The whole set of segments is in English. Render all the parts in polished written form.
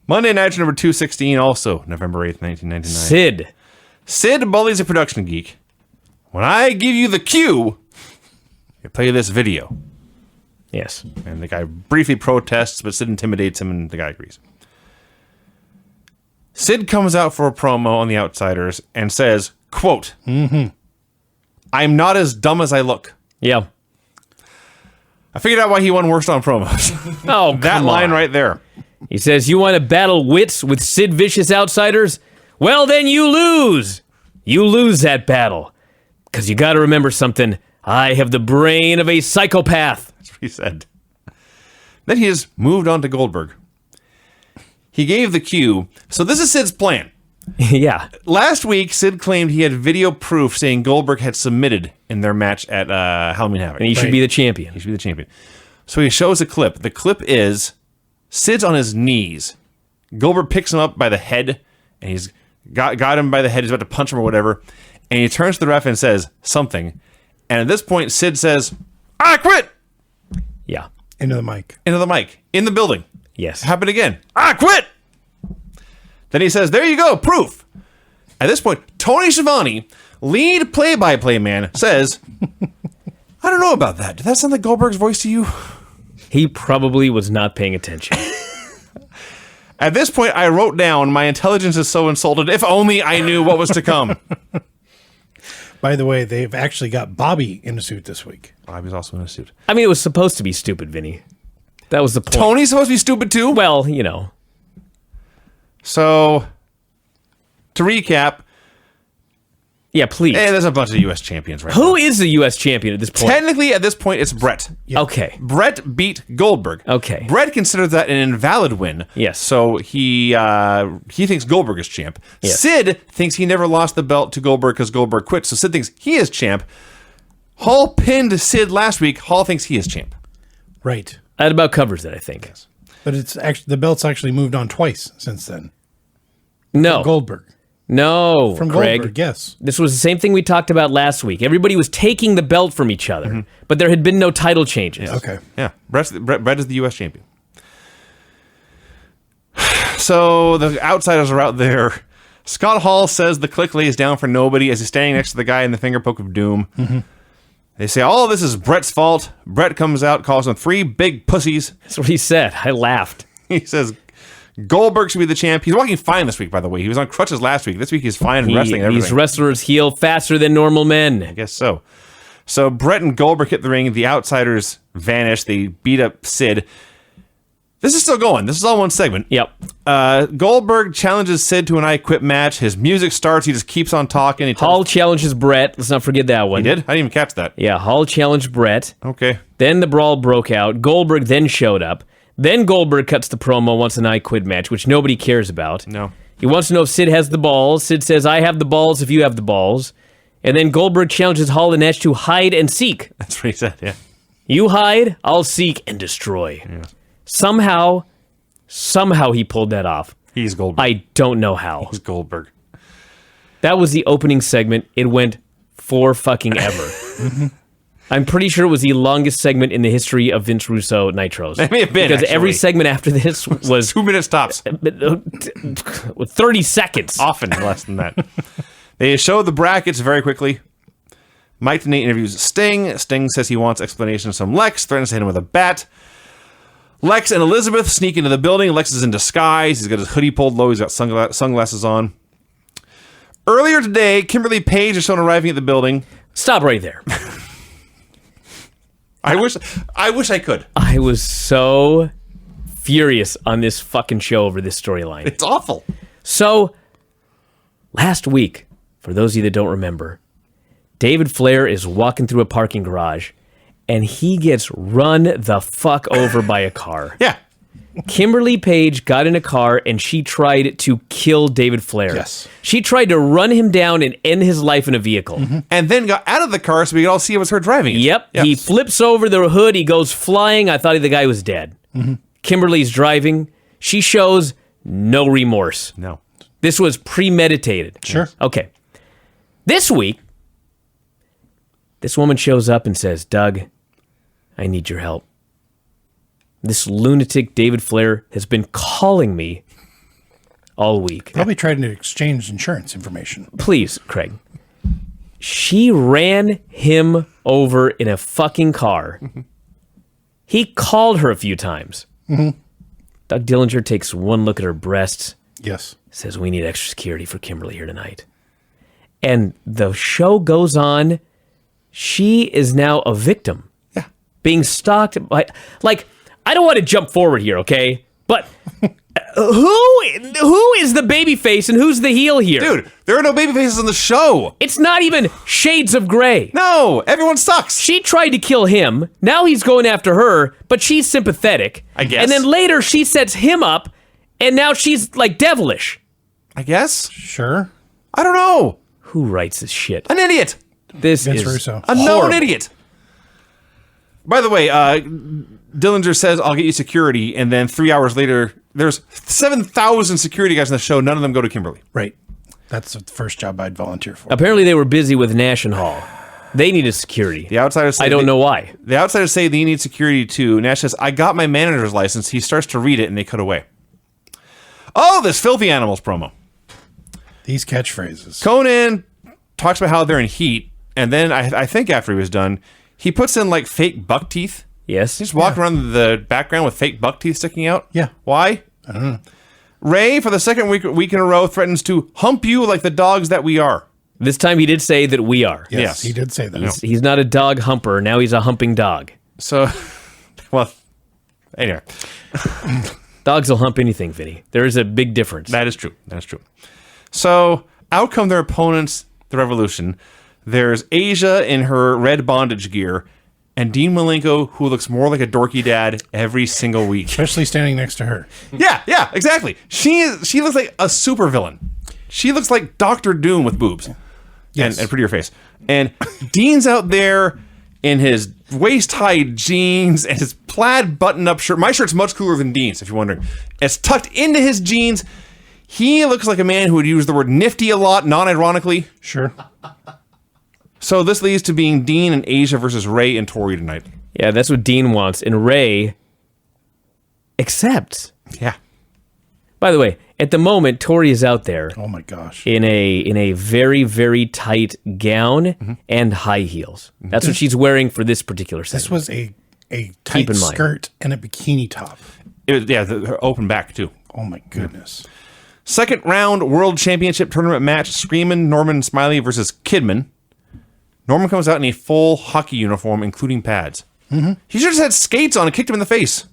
Monday Night number 216, also November 8th, 1999. Sid bullies a production geek. When I give you the cue, you play this video. Yes. And the guy briefly protests, but Sid intimidates him, and the guy agrees. Sid comes out for a promo on The Outsiders and says, quote, I'm not as dumb as I look. Yeah. I figured out why he won worst on promos. Oh, that line right there. He says, you want to battle wits with Sid Vicious Outsiders? Well, then you lose. You lose that battle. Because you got to remember something. I have the brain of a psychopath. That's what he said. Then he has moved on to Goldberg. He gave the cue. So this is Sid's plan. Yeah. Last week, Sid claimed he had video proof saying Goldberg had submitted in their match at Halloween Havoc. And he should be the champion. He should be the champion. So he shows a clip. The clip is Sid's on his knees. Goldberg picks him up by the head, and he's got him by the head. He's about to punch him or whatever. And he turns to the ref and says something. And at this point, Sid says, I quit! Yeah. Into the mic. Into the mic. In the building. Yes. Happened again. I quit! Then he says, there you go, proof. At this point, Tony Schiavone, lead play-by-play man, says, I don't know about that. Did that sound like Goldberg's voice to you? He probably was not paying attention. At this point, I wrote down, my intelligence is so insulted, if only I knew what was to come. By the way, they've actually got Bobby in a suit this week. Bobby's also in a suit. I mean, it was supposed to be stupid, Vinny. That was the point. Tony's supposed to be stupid too? Well, you know. So, to recap. Yeah, please. Hey, there's a bunch of U.S. champions right now. Who is the U.S. champion at this point? Technically, at this point, it's Bret. Yeah. Okay. Bret beat Goldberg. Okay. Bret considers that an invalid win. Yes. So he thinks Goldberg is champ. Yes. Sid thinks he never lost the belt to Goldberg because Goldberg quit. So Sid thinks he is champ. Hall pinned Sid last week. Hall thinks he is champ. Right. That about covers it, I think. Yes. But it's actually the belt's actually moved on twice since then. No. From Goldberg. No, From Craig. Goldberg, yes. This was the same thing we talked about last week. Everybody was taking the belt from each other, but there had been no title changes. Okay. Yeah. Bret is the U.S. champion. So the Outsiders are out there. Scott Hall says the click lays down for nobody as he's standing next to the guy in the finger poke of doom. They say, all this is Bret's fault. Bret comes out, calls them 3 big pussies. That's what he said. I laughed. He says Goldberg should be the champ. He's walking fine this week, by the way. He was on crutches last week. This week he's fine and wrestling and everything. These wrestlers heal faster than normal men. I guess so. So Bret and Goldberg hit the ring. The Outsiders vanish. They beat up Sid. This is still going. This is all one segment. Yep. Goldberg challenges Sid to an I Quit match. His music starts. He just keeps on talking. Hall challenges Bret. Let's not forget that one. He did? I didn't even catch that. Yeah, Hall challenged Bret. Okay. Then the brawl broke out. Goldberg then showed up. Then Goldberg cuts the promo, wants an I Quit match, which nobody cares about. No. He wants to know if Sid has the balls. Sid says, I have the balls if you have the balls. And then Goldberg challenges Hall and Nash to hide and seek. That's what he said, yeah. You hide, I'll seek and destroy. Yeah. Somehow he pulled that off. He's Goldberg. I don't know how. He's Goldberg. That was the opening segment. It went for fucking ever. I'm pretty sure it was the longest segment in the history of Vince Russo Nitros. It may have been, because every actually. segment after this was 2 minutes tops. 30 seconds. Often less than that. They show the brackets very quickly. Mike Tenay interviews Sting. Sting says he wants explanations from Lex, threatens to hit him with a bat. Lex and Elizabeth sneak into the building. Lex is in disguise. He's got his hoodie pulled low. He's got sunglasses on. Earlier today, Kimberly Page is shown arriving at the building. Stop right there. I wish I could. I was so furious on this fucking show over this storyline. It's awful. So, last week, for those of you that don't remember, David Flair is walking through a parking garage, and he gets run the fuck over by a car. Yeah. Kimberly Page got in a car, and she tried to kill David Flair. Yes. She tried to run him down and end his life in a vehicle. And then got out of the car so we could all see it was her driving it. Yep. Yes. He flips over the hood. He goes flying. I thought the guy was dead. Kimberly's driving. She shows no remorse. No. This was premeditated. Sure. Okay. This week, this woman shows up and says, Doug, I need your help. This lunatic David Flair has been calling me all week. Probably tried to exchange insurance information. Please, Craig. She ran him over in a fucking car. He called her a few times. Doug Dillinger takes one look at her breasts, Yes. says, we need extra security for Kimberly here tonight. And the show goes on. She is now a victim. Yeah. Being stalked by... Like, I don't want to jump forward here, okay? But who is the baby face and who's the heel here? Dude, there are no baby faces on the show. It's not even shades of gray. No, everyone sucks. She tried to kill him. Now he's going after her, but she's sympathetic. I guess. And then later she sets him up, and now she's like devilish. I guess. Sure. I don't know. Who writes this shit? An idiot. This Vince is Russo. A known horrible. idiot. By the way, Dillinger says, I'll get you security, and then 3 hours later, there's 7,000 security guys on the show. None of them go to Kimberly. Right. That's the first job I'd volunteer for. Apparently they were busy with Nash and Hall. They needed security. The outsiders say I don't know why. The outsiders say they need security too. Nash says, I got my manager's license. He starts to read it, and they cut away. Oh, this Filthy Animals promo. These catchphrases. Conan talks about how they're in heat, and then I think after he was done, he puts in like fake buck teeth. Yes. He's walking around the background with fake buck teeth sticking out. Yeah. Why? I don't know. Ray, for the second week in a row, threatens to hump you like the dogs that we are. This time he did say that we are. Yes, Yes. he did say that. He's not a dog humper. Now he's a humping dog. So, well, anyway, Dogs will hump anything, Vinny. There is a big difference. that is true. That is true. So, out come their opponents, the Revolution. There's Asia in her red bondage gear, and Dean Malenko, who looks more like a dorky dad every single week. Especially standing next to her. Yeah, exactly. She looks like a supervillain. She looks like Doctor Doom with boobs. Yes. And prettier face. And Dean's out there in his waist-high jeans and his plaid button-up shirt. My shirt's much cooler than Dean's, if you're wondering. It's tucked into his jeans. He looks like a man who would use the word nifty a lot, non-ironically. Sure. So this leads to being Dean and Asia versus Ray and Tori tonight. Yeah, that's what Dean wants. And Ray accepts. Yeah. By the way, at the moment, Tori is out there Oh my gosh. in a very, very tight gown and high heels. That's what she's wearing for this particular This segment. was a tight in mind. skirt and a bikini top. Her open back, too. Oh my goodness. Second round World Championship Tournament match, Screamin' Norman Smiley versus Kidman. Norman comes out in a full hockey uniform, including pads. He should have had skates on and kicked him in the face.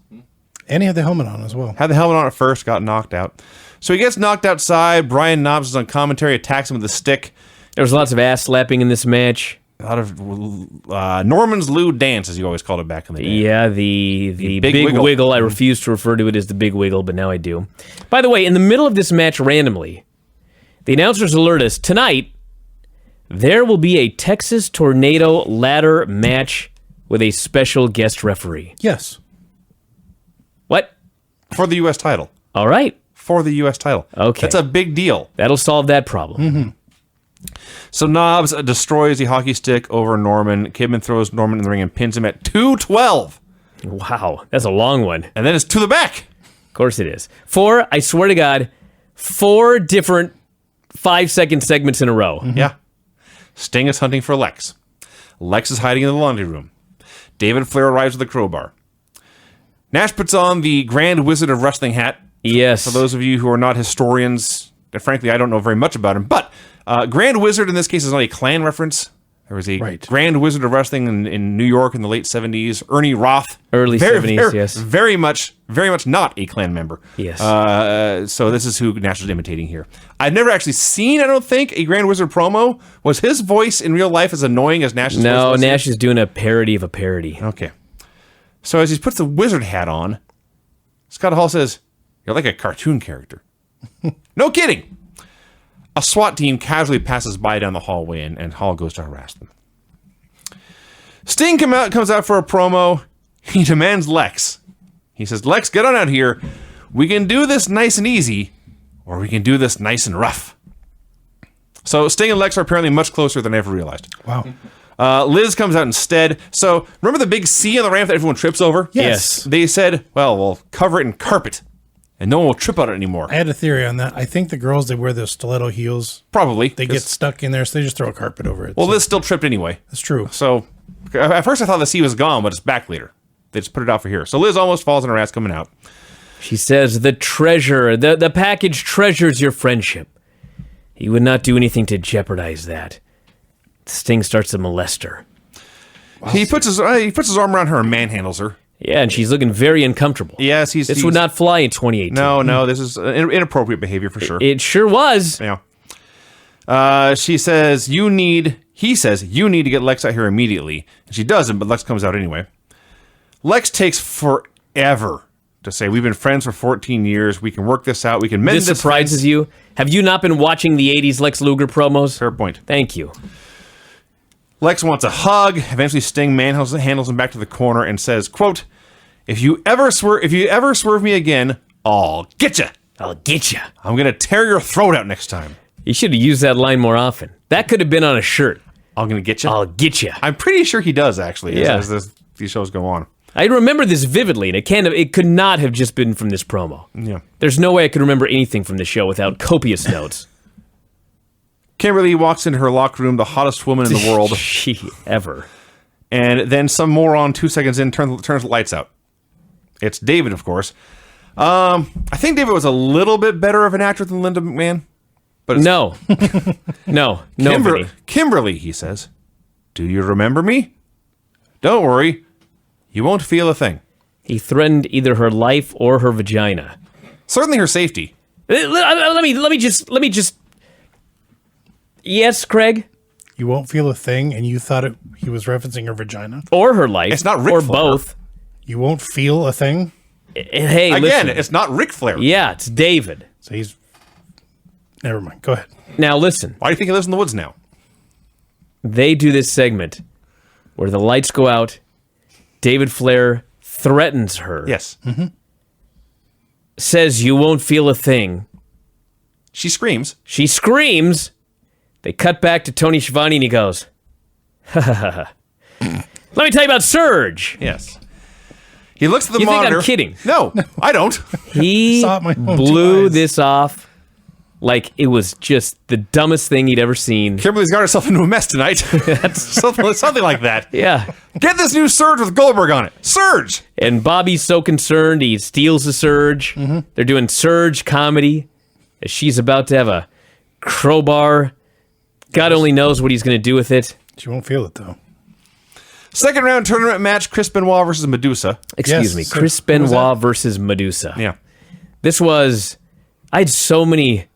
And he had the helmet on as well. Had the helmet on at first, got knocked out. So he gets knocked outside. Brian Knobs is on commentary, attacks him with a stick. There was lots of ass slapping in this match. A lot of Norman's lewd dance, as you always called it back in the day. Yeah, the Big big Wiggle. wiggle. I refuse to refer to it as the big wiggle, but now I do. By the way, in the middle of this match randomly, the announcers alert us, tonight, there will be a Texas Tornado ladder match with a special guest referee. Yes. What? For the U.S. title. All right. For the U.S. title. Okay. That's a big deal. That'll solve that problem. So Knobs destroys the hockey stick over Norman. Kidman throws Norman in the ring and pins him at 212. Wow, that's a long one. And then it's to the back. Of course it is. I swear to God, 4 different 5-second segments in a row. Yeah. Sting is hunting for Lex. Lex is hiding in the laundry room. David Flair arrives with a crowbar. Nash puts on the Grand Wizard of Wrestling hat. Yes. For those of you who are not historians, frankly, I don't know very much about him, but Grand Wizard in this case is not a clan reference. There was a Right. Grand Wizard of Wrestling in New York in the late 70s. Ernie Roth. Early 70s, yes. Very much not a clan member. Yes. So this is who Nash is imitating here. I've never actually seen, I don't think, a Grand Wizard promo. Was his voice in real life as annoying as Nash's voice No, was? Nash is doing a parody of a parody. Okay. So as he puts the wizard hat on, Scott Hall says, "You're like a cartoon character." No kidding. A SWAT team casually passes by down the hallway, and Hall goes to harass them. Sting comes out for a promo. He demands Lex. He says, "Lex, get on out here. We can do this nice and easy, or we can do this nice and rough." So Sting and Lex are apparently much closer than I ever realized. Wow. Liz comes out instead. So remember the big C on the ramp that everyone trips over? Yes. They said, well, we'll cover it in carpet. and no one will trip on it anymore. I had a theory on that. I think the girls that wear the stiletto heels, Probably. they get stuck in there, so they just throw a carpet over it. Well, So Liz still tripped anyway. that's true. So at first I thought the C was gone, but it's back later. They just put it out for here. So Liz almost falls on her ass coming out. She says, the package treasures your friendship. He would not do anything to jeopardize that. Sting starts to molest her. He puts his arm around her and manhandles her. Yeah, and she's looking very uncomfortable. Yes, This would not fly in 2018. No, this is inappropriate behavior for sure. It sure was. Yeah. He says, you need to get Lex out here immediately. And she doesn't, but Lex comes out anyway. Lex takes forever to say, we've been friends for 14 years. We can work this out. We can mend this. This surprises you? Have you not been watching the 80s Lex Luger promos? Fair point. Thank you. Lex wants a hug. Eventually, Sting handles him back to the corner and says, quote, if you ever swerve me again, I'll get you. I'll get you. I'm going to tear your throat out next time. You should have used that line more often. That could have been on a shirt. I'm going to get you. I'll get you. I'm pretty sure he does, actually, Yeah. as these shows go on. I remember this vividly, and it could not have just been from this promo. Yeah. There's no way I could remember anything from the show without copious notes. Kimberly walks into her locker room, the hottest woman in the world. She ever. And then some moron 2 seconds in turns the lights out. It's David, of course. I think David was a little bit better of an actor than Linda McMahon. But No. No. Nobody. Kimberly, he says, do you remember me? Don't worry. You won't feel a thing. He threatened either her life or her vagina. Certainly her safety. Let me just. Yes, Craig? You won't feel a thing, and you thought he was referencing her vagina? Or her life. It's not Ric or Flair. both. You won't feel a thing? Hey, Again, listen. it's not Ric Flair. Yeah, it's David. So he's... Never mind. Go ahead. Now listen. Why do you think he lives in the woods now? They do this segment where the lights go out. David Flair threatens her. Yes. Says you won't feel a thing. She screams. She screams. They cut back to Tony Schiavone and he goes, ha ha ha. Let me tell you about Surge. Yes. He looks at the You think monitor. I'm kidding? No, I don't. He Saw it my own blew two eyes. this off like it was just the dumbest thing he'd ever seen. Kimberly's got herself into a mess tonight. something like that. Yeah. Get this new Surge with Goldberg on it. Surge! And Bobby's so concerned, he steals the Surge. They're doing Surge comedy. As she's about to have a crowbar. God only knows what he's going to do with it. She won't feel it, though. Second round tournament match, Chris Benoit versus Medusa. Excuse me, so Chris who was Benoit that? versus Medusa. Yeah. This was, I had so many.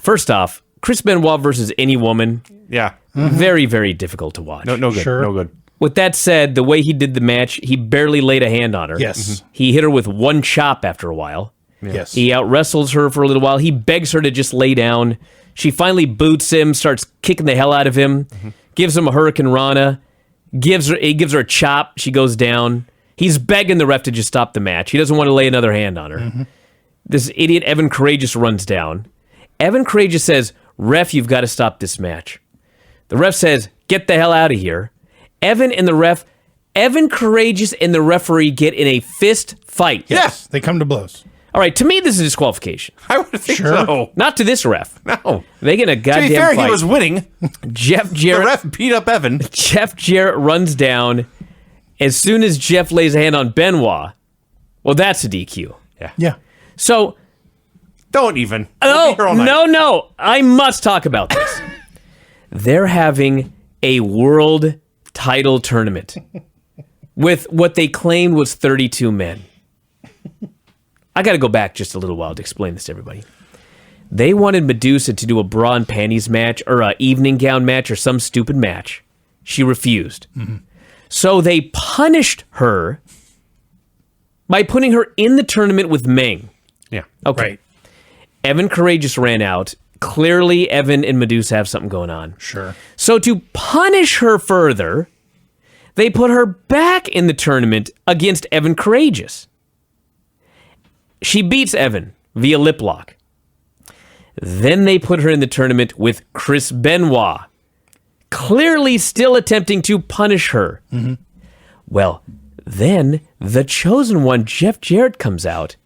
First off, Chris Benoit versus any woman, Yeah. very, very difficult to watch. No good. Sure. No good. With that said, the way he did the match, he barely laid a hand on her. Yes. He hit her with one chop after a while. Yes. He out wrestles her for a little while. He begs her to just lay down. She finally boots him, starts kicking the hell out of him, gives him a Hurricane Rana, he gives her a chop. She goes down. He's begging the ref to just stop the match. He doesn't want to lay another hand on her. This idiot Evan Courageous runs down. Evan Courageous says, "Ref, you've got to stop this match." The ref says, "Get the hell out of here." Evan Courageous and the referee get in a fist fight. Yes. They come to blows. All right, to me, this is a disqualification. I would think Sure. so. Not to this ref. No. They get in a To goddamn be fair, fight. he was winning. Jeff The Jarrett. ref beat up Evan. Jeff Jarrett runs down. As soon as Jeff lays a hand on Benoit, well, that's a DQ. Yeah. So, Don't even. We'll be here all night. no, I must talk about this. They're having a world title tournament with what they claimed was 32 men. I got to go back just a little while to explain this to everybody. They wanted Medusa to do a bra and panties match or a evening gown match or some stupid match. She refused. So they punished her by putting her in the tournament with Meng. Yeah. Okay. Right. Evan Courageous ran out. Clearly, Evan and Medusa have something going on. Sure. So to punish her further, they put her back in the tournament against Evan Courageous. She beats Evan via lip lock. Then they put her in the tournament with Chris Benoit, clearly still attempting to punish her. Well, then the chosen one, Jeff Jarrett, comes out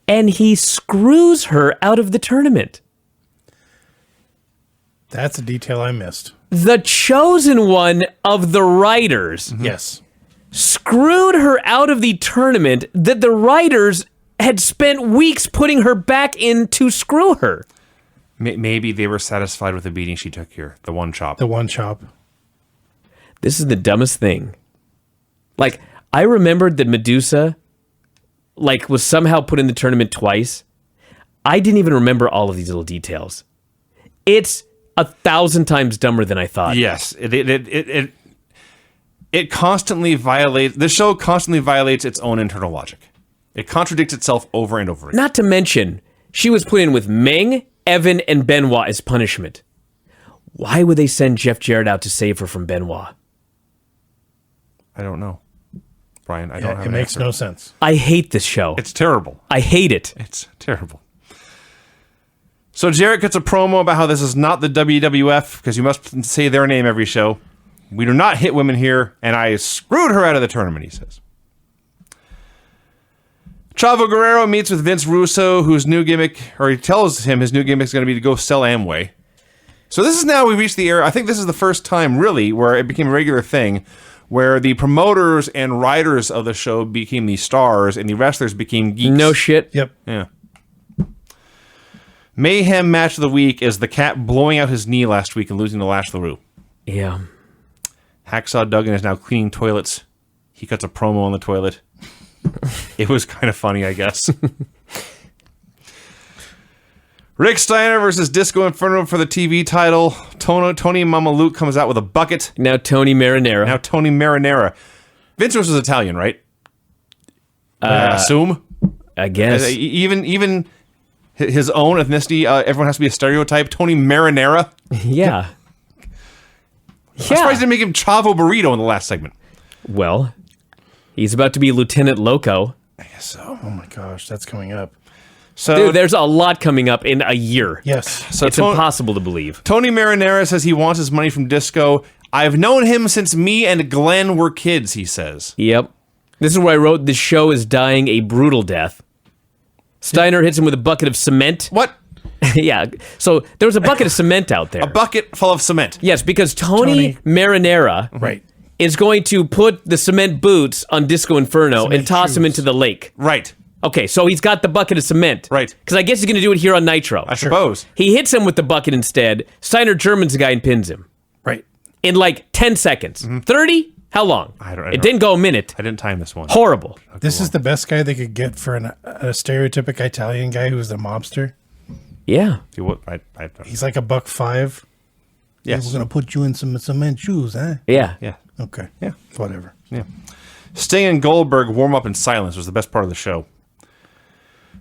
and he screws her out of the tournament. That's a detail I missed. The chosen one of the writers Yes. screwed her out of the tournament that the writers had spent weeks putting her back in to screw her. Maybe they were satisfied with the beating she took here. The one chop. The one chop. This is the dumbest thing. Like, I remembered that Medusa, like, was somehow put in the tournament twice. I didn't even remember all of these little details. It's 1,000 times dumber than I thought. Yes. It constantly violates... The show constantly violates its own internal logic. It contradicts itself over and over again. Not to mention, she was put in with Meng, Evan, and Benoit as punishment. Why would they send Jeff Jarrett out to save her from Benoit? I don't know. Brian, I don't have It an makes answer. no sense. I hate this show. It's terrible. I hate it. It's terrible. So Jarrett gets a promo about how this is not the WWF, because you must say their name every show. We do not hit women here, and I screwed her out of the tournament, he says. Chavo Guerrero meets with Vince Russo, whose new gimmick, or he tells him his new gimmick is going to be to go sell Amway. So this is now, we reached the era, I think this is the first time, really, where it became a regular thing, where the promoters and writers of the show became the stars, and the wrestlers became geeks. No shit. Yep. Yeah. Mayhem match of the week is the Cat blowing out his knee last week and losing to Lash LaRue. Yeah. Hacksaw Duggan is now cleaning toilets. He cuts a promo on the toilet. It was kind of funny, I guess. Rick Steiner versus Disco Inferno for the TV title. Tony Mama Luke comes out with a bucket. Now Tony Marinara. Now Tony Marinara. Vince was Italian, right? I assume. I guess. Even his own ethnicity, everyone has to be a stereotype. Tony Marinara. Yeah. I'm surprised they didn't make him Chavo Burrito in the last segment. Well, he's about to be Lieutenant Loco. I guess so. Oh my gosh, that's coming up. So Dude, there's a lot coming up in a year. Yes. So It's impossible to believe. Tony Marinara says he wants his money from Disco. I've known him since me and Glenn were kids, he says. Yep. This is where I wrote, this show is dying a brutal death. Steiner hits him with a bucket of cement. What? Yeah. So there was a bucket of cement out there. A bucket full of cement. Yes, because Tony Marinara Right. is going to put the cement boots on Disco Inferno Cement and toss him shoes. into the lake. Right. Okay, so he's got the bucket of cement. Right. Because I guess he's going to do it here on Nitro. I suppose. He hits him with the bucket instead. Steiner Germans the guy and pins him Right. in like 10 seconds. 30? How long? I don't- It didn't go a minute. I didn't time this one. Horrible. This is the best guy they could get for a stereotypic Italian guy who's the mobster. Yeah. See what? I don't. He's like $1.05. Yes. We're gonna put you in some cement shoes, huh? Yeah. Yeah. Okay. Yeah. Whatever. Yeah. Sting and Goldberg warm up in silence was the best part of the show.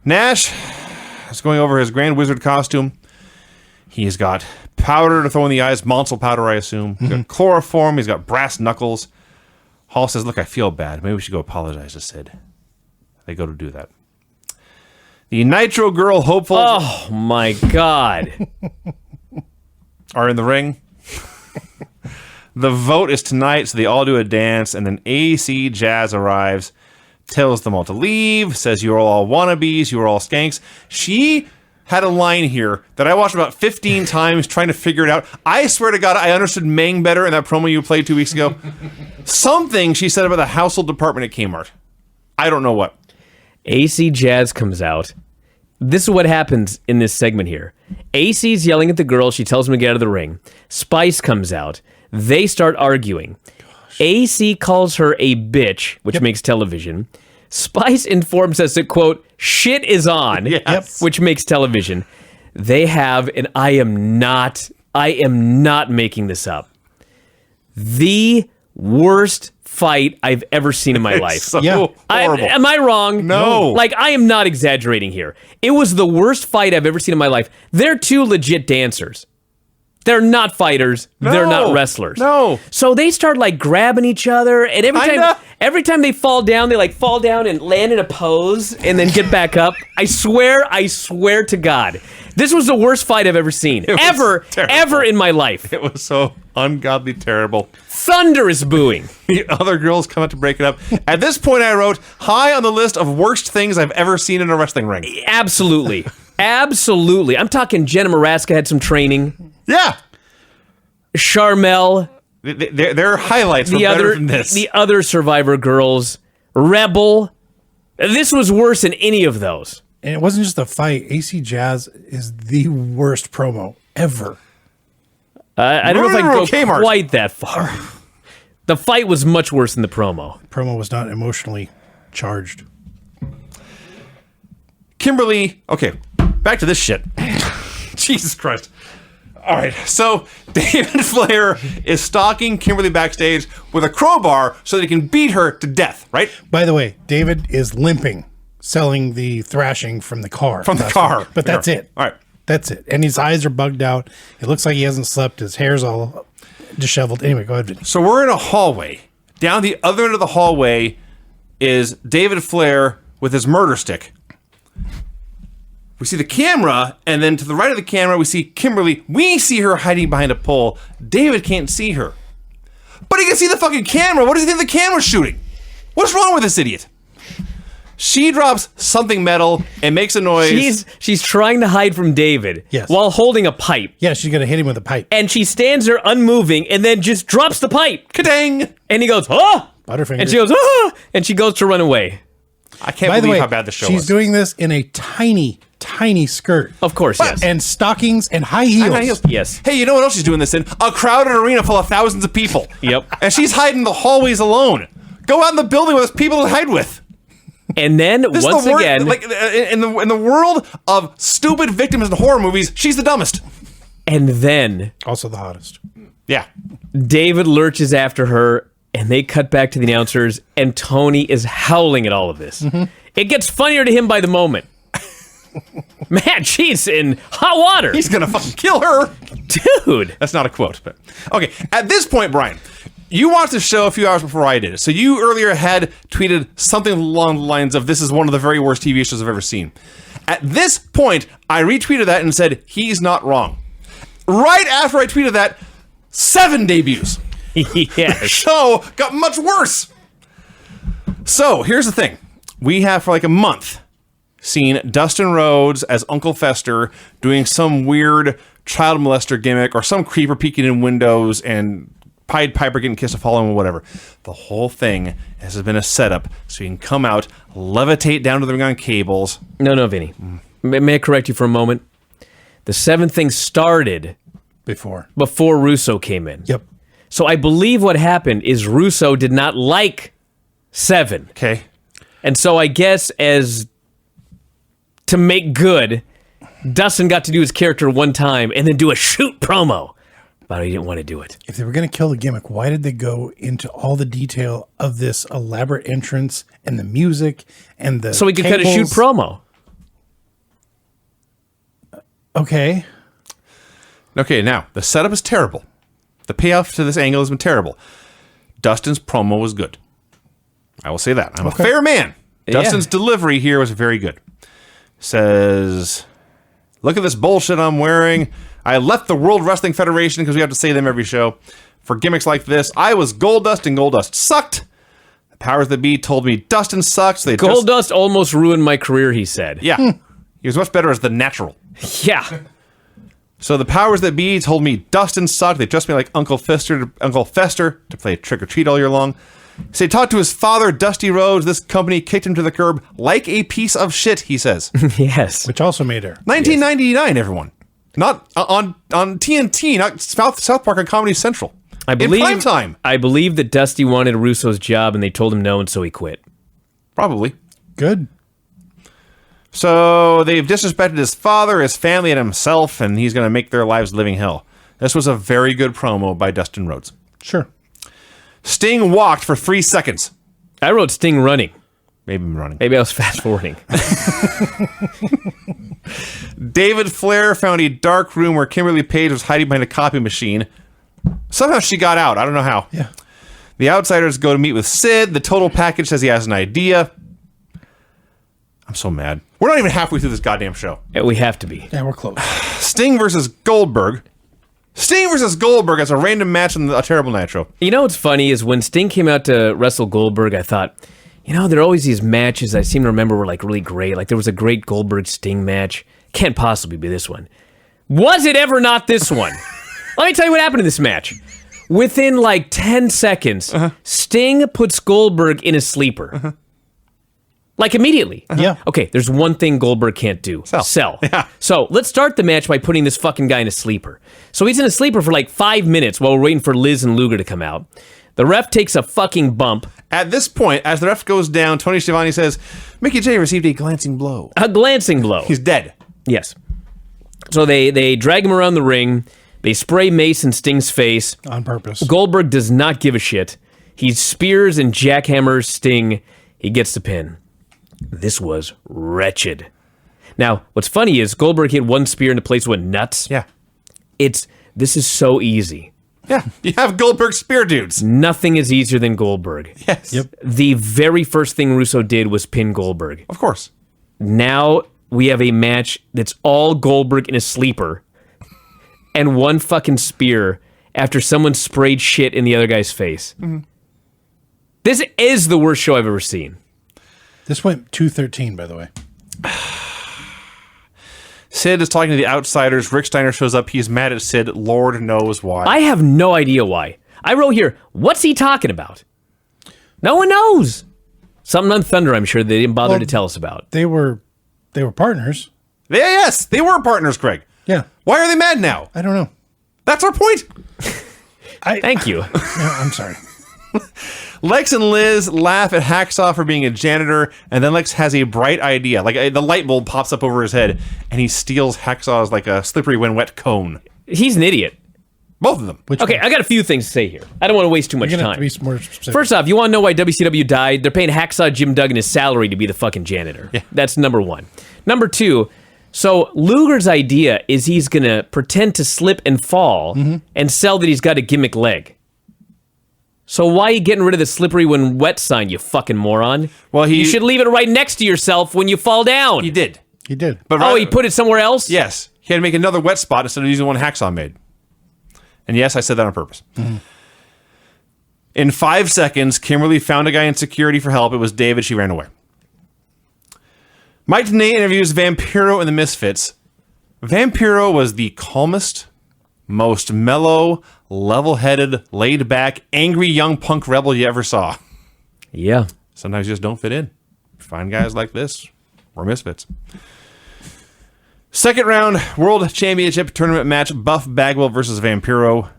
Nash is going over his Grand Wizard costume. He's got powder to throw in the eyes, Monsel powder, I assume. He's got chloroform. He's got brass knuckles. Hall says, look, I feel bad. Maybe we should go apologize to Sid. They go to do that. The Nitro Girl hopefuls Oh my God. are in the ring. The vote is tonight, so they all do a dance, and then AC Jazz arrives, tells them all to leave, says you're all wannabes, you're all skanks. She had a line here that I watched about 15 times trying to figure it out. I swear to God, I understood Meng better in that promo you played 2 weeks ago. Something she said about the household department at Kmart. I don't know what. AC Jazz comes out. This is what happens in this segment here. AC's yelling at the girl. She tells him to get out of the ring. Spice comes out. They start arguing. AC calls her a bitch, which makes television. Spice informs us that, quote, shit is on, Yes. which makes television. They have, and I am not making this up, the worst fight I've ever seen in my life. So Yeah. horrible. Am I wrong? No. Like, I am not exaggerating here. It was the worst fight I've ever seen in my life. They're two legit dancers. They're not fighters. They're not wrestlers. No. So they start like grabbing each other, and Kinda. every time they fall down, they like fall down and land in a pose and then get back up. I swear to God, this was the worst fight I've ever seen. was terrible. Ever in my life. It was so ungodly terrible. Thunder is booing. The other girls come out to break it up. At this point, I wrote, high on the list of worst things I've ever seen in a wrestling ring. Absolutely. Absolutely. I'm talking Jenna Maraska had some training. Yeah. Charmel. Their highlights were better than this. The other Survivor girls. Rebel. This was worse than any of those. And it wasn't just a fight. AC Jazz is the worst promo ever. I don't know if I can go Kmart. quite that far. The fight was much worse than the promo. Promo was not emotionally charged. Kimberly, okay, back to this shit. Jesus Christ. All right, so David Flair is stalking Kimberly backstage with a crowbar so that he can beat her to death, right? By the way, David is limping, selling the thrashing from the car. From the car. But that's it. All right. That's it. And his eyes are bugged out. It looks like he hasn't slept. His hair's all disheveled. Anyway, go ahead, Vinny. So we're in a hallway. Down the other end of the hallway is David Flair with his murder stick. We see the camera, and then to the right of the camera, we see Kimberly. We see her hiding behind a pole. David can't see her. But he can see the fucking camera. What does he think the camera's shooting? What's wrong with this idiot? She drops something metal and makes a noise. She's trying to hide from David Yes. while holding a pipe. Yeah, she's going to hit him with a pipe. And she stands there unmoving and then just drops the pipe. Ka-dang! And he goes, oh! Butterfinger. And she goes, oh! And she goes to run away. I can't By the believe way, how bad the show she's was. doing this in a tiny, tiny skirt. Of course, yes. And stockings and high heels. High heels. Yes. Hey, you know what else she's doing this in? A crowded arena full of thousands of people. Yep. And she's hiding in the hallways alone. Go out in the building with people to hide with. And then, This once is the worst, again... like in the world of stupid victims in horror movies, she's the dumbest. And then, Also the hottest. Yeah. David lurches after her, and they cut back to the announcers, and Tony is howling at all of this. Mm-hmm. It gets funnier to him by the moment. Man, she's in hot water. He's gonna fucking kill her. Dude. That's not a quote, but okay. At this point, Brian, you watched the show a few hours before I did. So you earlier had tweeted something along the lines of, "This is one of the very worst TV shows I've ever seen." At this point, I retweeted that and said, he's not wrong. Right after I tweeted that, 7 debuts. Yes. Show got much worse. So here's the thing. We have for like a month seen Dustin Rhodes as Uncle Fester doing some weird child molester gimmick or some creeper peeking in windows and Pied Piper getting kissed a fallen or whatever. The whole thing has been a setup so he can come out, levitate down to the ring on cables. No, Vinny. May I correct you for a moment? The 7 thing started Before. Russo came in. Yep. So I believe what happened is Russo did not like 7. Okay. And so I guess as to make good, Dustin got to do his character one time and then do a shoot promo. But he didn't want to do it. If they were going to kill the gimmick, why did they go into all the detail of this elaborate entrance and the music and the So he could cut a shoot cables? promo. Okay. Okay, now, the setup is terrible. The payoff to this angle has been terrible. Dustin's promo was good. I will say that. I'm a fair man. Dustin's delivery here was very good. Says, look at this bullshit I'm wearing. I left the World Wrestling Federation because we have to say them every show. For gimmicks like this, I was Goldust and Goldust sucked. The powers that be told me Dustin sucks. So Goldust almost ruined my career, he said. Yeah. He was much better as the natural. Yeah. So the powers that be told me Dustin sucked. They dressed me like Uncle Fester to play trick or treat all year long. So he talked to his father, Dusty Rhodes. This company kicked him to the curb like a piece of shit, he says. Yes. Which also made her. 1999, everyone. Not on TNT, not South Park on Comedy Central. In prime time. I believe that Dusty wanted Russo's job and they told him no, and so he quit. Probably. Good. So they've disrespected his father, his family, and himself, and he's going to make their lives living hell. This was a very good promo by Dustin Rhodes. Sure. Sting walked for 3 seconds. I wrote Sting running. Maybe I'm running. Maybe I was fast forwarding. David Flair found a dark room where Kimberly Page was hiding behind a copy machine. Somehow she got out. I don't know how. Yeah. The Outsiders go to meet with Sid. The total package says he has an idea. I'm so mad. We're not even halfway through this goddamn show. Yeah, we have to be. Yeah, we're close. Sting versus Goldberg. Sting versus Goldberg as a random match in a terrible Nitro. You know what's funny is when Sting came out to wrestle Goldberg, I thought, there are always these matches I seem to remember were like really great. Like there was a great Goldberg-Sting match. Can't possibly be this one. Was it ever not this one? Let me tell you what happened in this match. Within like 10 seconds, Sting puts Goldberg in a sleeper. Like immediately. Yeah. Okay, there's one thing Goldberg can't do. Sell. Yeah. So let's start the match by putting this fucking guy in a sleeper. So he's in a sleeper for like 5 minutes while we're waiting for Liz and Luger to come out. The ref takes a fucking bump. At this point, as the ref goes down, Tony Schiavone says, Mickey J received a glancing blow. A glancing blow. He's dead. Yes. So they drag him around the ring. They spray mace in Sting's face. On purpose. Goldberg does not give a shit. He spears and jackhammers Sting. He gets the pin. This was wretched. Now, what's funny is Goldberg hit one spear and the place went nuts. Yeah. This is so easy. Yeah. You have Goldberg spear dudes. Nothing is easier than Goldberg. Yes. Yep. The very first thing Russo did was pin Goldberg. Of course. Now we have a match that's all Goldberg in a sleeper and one fucking spear after someone sprayed shit in the other guy's face. Mm-hmm. This is the worst show I've ever seen. This went 2:13, by the way. Sid is talking to the outsiders. Rick Steiner shows up. He's mad at Sid. Lord knows why. I have no idea why. I wrote here, what's he talking about? No one knows. Something on Thunder, I'm sure they didn't bother to tell us about. They were partners. Yes, they were partners, Craig. Yeah. Why are they mad now? I don't know. That's our point. Thank you. No, I'm sorry. Lex and Liz laugh at Hacksaw for being a janitor, and then Lex has a bright idea. Like the light bulb pops up over his head, and he steals Hacksaw's like a slippery when wet cone. He's an idiot. Both of them. Okay, I got a few things to say here. I don't want to waste too much You're gonna time. have to be more specific. First off, you want to know why WCW died? They're paying Hacksaw Jim Duggan his salary to be the fucking janitor. Yeah. That's number one. Number two, so Luger's idea is he's going to pretend to slip and fall and sell that he's got a gimmick leg. So why are you getting rid of the slippery when wet sign, you fucking moron? Well, you should leave it right next to yourself when you fall down. He did. He did. But He put it somewhere else? Yes. He had to make another wet spot instead of using the one Hacksaw made. And yes, I said that on purpose. Mm-hmm. In 5 seconds, Kimberly found a guy in security for help. It was David. She ran away. Mike Tenay interviews Vampiro and the Misfits. Vampiro was the calmest, most mellow, level-headed, laid-back, angry young punk rebel you ever saw. Yeah. Sometimes you just don't fit in. Find guys like this. We're misfits. Second round, World Championship Tournament match, Buff Bagwell versus Vampiro.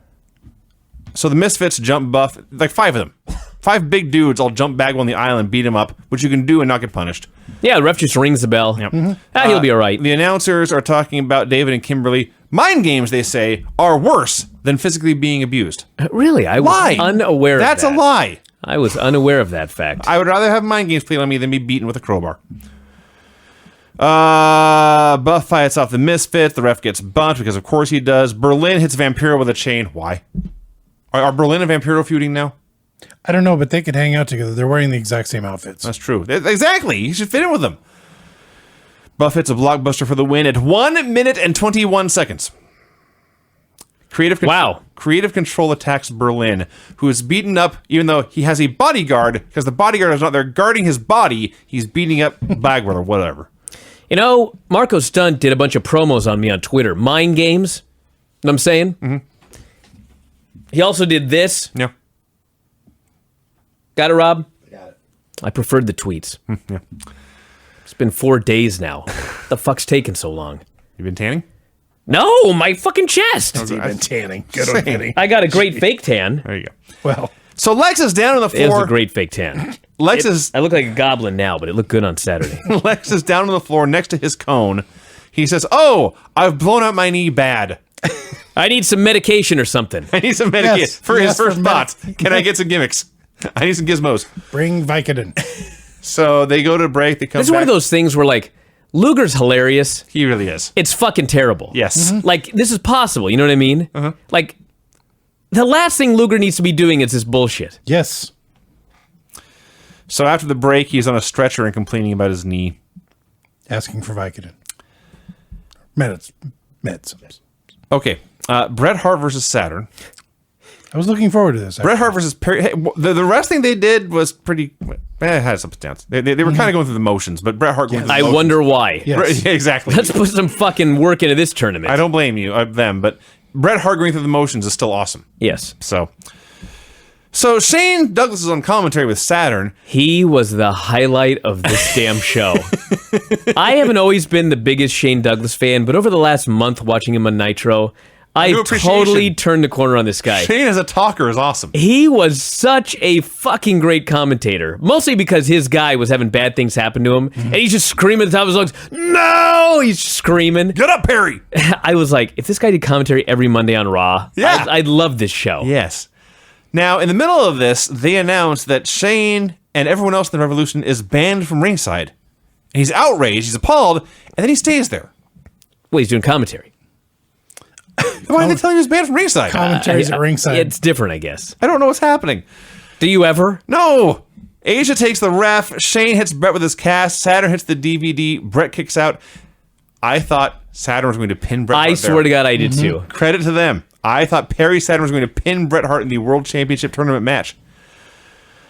So the Misfits jump Buff, like 5 of them. 5 big dudes all jump Bagwell on the aisle and beat him up, which you can do and not get punished. Yeah, the ref just rings the bell. Yep. He'll be all right. The announcers are talking about David and Kimberly. Mind games, they say, are worse than physically being abused. Really? I was Lie. unaware That's of that. a lie. I was unaware of that fact. I would rather have mind games played on me than be beaten with a crowbar. Buff fights off the Misfits. The ref gets bumped because of course he does. Berlin hits Vampiro with a chain. Why? Are Berlin and Vampiro feuding now? I don't know, but they could hang out together. They're wearing the exact same outfits. That's true. Exactly. You should fit in with them. Buff hits a blockbuster for the win at 1 minute and 21 seconds. Creative Control attacks Berlin, who is beaten up even though he has a bodyguard, because the bodyguard is not there guarding his body. He's beating up Bagwell or whatever. You know, Marco Stunt did a bunch of promos on me on Twitter. Mind games. Know what I'm saying? Mm-hmm. He also did this. Yeah. Got it, Rob? Got it. I preferred the tweets. Yeah. It's been 4 days now. The fuck's taking so long? You been tanning? No, my fucking chest. He's been tanning. Good on Hennig. I got a great fake tan. There you go. Well, So Lex is down on the It was floor. a great fake tan. I look like a goblin now, but it looked good on Saturday. Lex is down on the floor next to his cone. He says, "Oh, I've blown out my knee bad. I need some medication or something. I need some medication Yes, for his yes, first for thoughts. Can I get some gimmicks? I need some gizmos." bring Vicodin. So they go to break. They come This is back. one of those things where, like, Luger's hilarious. He really is. It's fucking terrible. Yes. Like, this is possible. You know what I mean? Like, the last thing Luger needs to be doing is this bullshit. Yes. So after the break, he's on a stretcher and complaining about his knee. Asking for Vicodin. Meds. Okay. Bret Hart versus Saturn. I was looking forward to this. Bret Hart versus Perry. Hey, the wrestling they did was pretty. It had some downs. They were kind of going through the motions, but Bret Hart. I wonder why. Yes. Right, yeah, exactly. Let's put some fucking work into this tournament. I don't blame you, them, but Bret Hart going through the motions is still awesome. Yes. So Shane Douglas is on commentary with Saturn. He was the highlight of this damn show. I haven't always been the biggest Shane Douglas fan, but over the last month watching him on Nitro, I totally turned the corner on this guy. Shane as a talker is awesome. He was such a fucking great commentator. Mostly because his guy was having bad things happen to him, and he's just screaming at the top of his lungs, "No!" He's just screaming. Get up, Perry! I was like, if this guy did commentary every Monday on Raw, Yeah. I'd love this show. Yes. Now, in the middle of this, they announced that Shane and everyone else in the Revolution is banned from ringside. And he's outraged, he's appalled, and then he stays there. Well, he's doing commentary. Why did they tell you he was banned from ringside? Commentaries at ringside. It's different, I guess. I don't know what's happening. Do you ever? No! Asia takes the ref, Shane hits Bret with his cast, Saturn hits the DVD, Bret kicks out. I thought Saturn was going to pin Bret Hart I swear to God, I did too. Credit to them. I thought Perry Saturn was going to pin Bret Hart in the World Championship Tournament match.